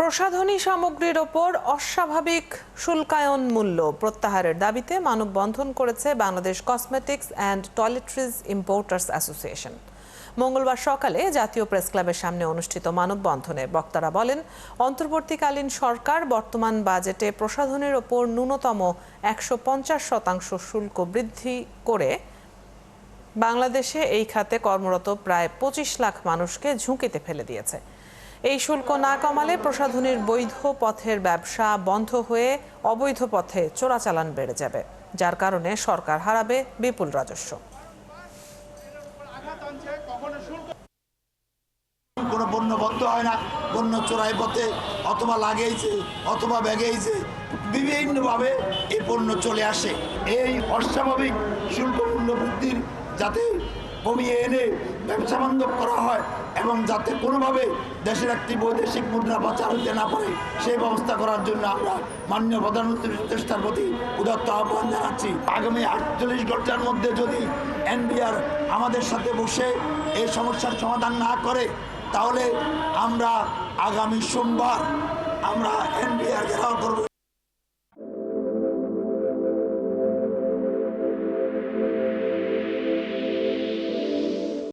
প্রসাধনী সামগ্রীর ওপর অস্বাভাবিক শুল্কায়ন মূল্য প্রত্যাহারের দাবিতে মানববন্ধন করেছে Bangladesh cosmetics and toiletries importers association. মঙ্গলবার সকালে জাতীয় প্রেস ক্লাবের সামনে অনুষ্ঠিত মানববন্ধনে বক্তারা বলেন, অন্তর্বর্তীকালীন সরকার বর্তমান বাজেটে প্রসাধনীর ওপর ন্যূনতম 150% শুল্ক বৃদ্ধি করে বাংলাদেশে এই খাতে কর্মরত প্রায় 25 লাখ মানুষকে ঝুঁকিতে ফেলে দিয়েছে। এই শুল্ক না কমালে প্রসাধনীর বৈধ পথের ব্যবসা বন্ধ হয়ে অবৈধ পথে চোরাচালান বেড়ে যাবে, যার কারণে সরকার হারাবে বিপুল রাজস্ব। কোনো পণ্য বন্ধ হয় না, পণ্য চোরাই পথে অথবা লাগেইছে অথবা ব্যাগেইছে, বিভিন্নভাবে এই পণ্য চলে আসে। এই অস্বাভাবিক শুল্ক মূল্য বৃদ্ধির যাতে কমিয়ে এনে ব্যবসা বান্ধব করা হয় এবং যাতে কোনোভাবে দেশের একটি বৈদেশিক মুদ্রা পাচার হতে না পারে সেই ব্যবস্থা করার জন্য আমরা মাননীয় প্রধানমন্ত্রীর প্রচেষ্টার প্রতি উদাত্ত আহ্বান জানাচ্ছি। আগামী 48 ঘন্টার মধ্যে যদি এনবিআর আমাদের সাথে বসে এই সমস্যার সমাধান না করে, তাহলে আমরা আগামী সোমবার আমরা এনবিআর ঘেরাও করব।